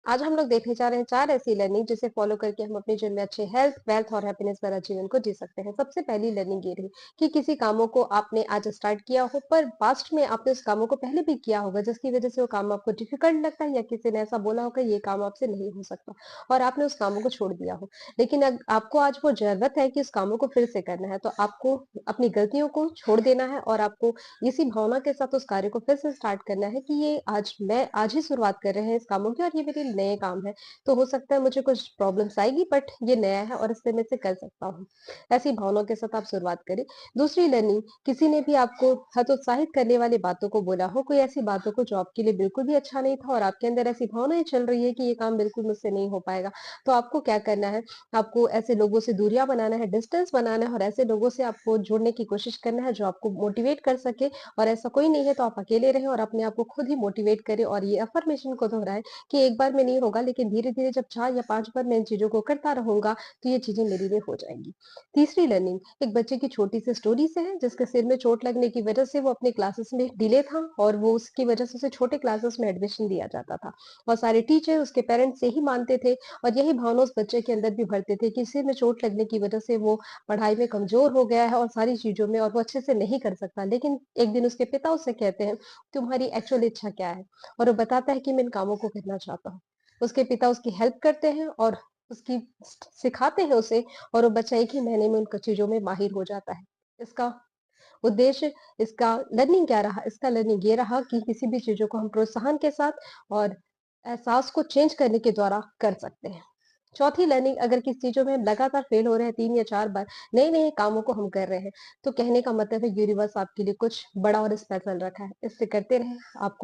आज हम लोग देखने जा रहे हैं 4 ऐसी लर्निंग जिसे फॉलो करके हम अपने जीवन में अच्छे हेल्थ, वेल्थ और हैप्पीनेस भरा जीवन को जी सकते हैं। सबसे पहली लर्निंग ये रही कि किसी कामों को आपने आज स्टार्ट किया हो पर पास्ट में आपने उस कामों को पहले भी किया होगा जिसकी वजह से वो काम आपको डिफिकल्ट लगता है या किसी ने ऐसा बोला होगा ये काम आपसे नहीं हो सकता और आपने उस कामों को छोड़ दिया हो। लेकिन आपको आज वो जरूरत है कि उस कामों को फिर से करना है तो आपको अपनी गलतियों को छोड़ देना है और आपको इसी भावना के साथ उस कार्य को फिर से स्टार्ट करना है कि ये आज ही शुरुआत कर रहे हैं इस कामों की और ये मेरे नए काम है। तो हो सकता है मुझे कुछ प्रॉब्लम्स आएगी बट ये नया है और इससे मैं इसे कर सकता हूँ। ऐसी भावनाओं के साथ आप शुरुआत करें। दूसरी लर्निंग, किसी ने भी आपको हतोत्साहित करने वाली बातों को बोला हो, कोई ऐसी बातों को जो आपके लिए बिल्कुल भी अच्छा नहीं था और आपके अंदर ऐसी भावनाएँ चल रही है कि ये काम बिल्कुल मुझसे नहीं हो पाएगा। तो आपको क्या करना है, आपको ऐसे लोगों से दूरियाँ बनाना है, डिस्टेंस बनाना है और ऐसे लोगों से आपको जुड़ने की कोशिश करना है जो आपको मोटिवेट कर सके और ऐसा कोई नहीं है तो आप अकेले रहें और अपने आप को खुद ही मोटिवेट करें और ये अफ़र्मेशन को दोहराएँ कि एक बार में नहीं होगा लेकिन धीरे-धीरे जब 4 या 5 बार मैं इन चीज़ों को करता रहूँगा, तो ये चीज़ें मेरे लिए हो जाएँगी। तीसरी लर्निंग एक बच्चे की छोटी-सी स्टोरी से है जिसके सिर में चोट लगने की वजह से वो अपने क्लासेस में डिले था और वो उसकी वजह से उसे छोटे क्लासेस में एडमिशन दिया जाता था। और सारे टीचर उसके पेरेंट्स यही मानते थे और यही भावना उस बच्चे के अंदर भी भरते थे कि सिर में चोट लगने की वजह से वो पढ़ाई में कमज़ोर हो गया है और सारी चीज़ों में और वो अच्छे से नहीं कर सकता। लेकिन एक दिन उसके पिता उससे कहते हैं, "तुम्हारी एक्चुअल इच्छा क्या है?" और वो बताता है कि मैं इन कामों को करना चाहता हूँ। उसके पिता उसकी हेल्प करते हैं और उसकी सिखाते हैं उसे और वो बच्चा एक ही महीने में उन चीज़ों में माहिर हो जाता है। इसका उद्देश्य, इसका लर्निंग क्या रहा? इसका लर्निंग ये रहा कि किसी भी चीज़ों को हम प्रोत्साहन के साथ और एहसास को चेंज करने के द्वारा कर सकते हैं। चौथी लर्निंग, अगर किसी चीज़ों में हम लगातार फेल हो रहे हैं 3 या 4 बार, नए-नए कामों को हम कर रहे हैं, तो कहने का मतलब है यूनिवर्स आपके लिए कुछ बड़ा और स्पेशल रखा है। इससे करते रहें, आपको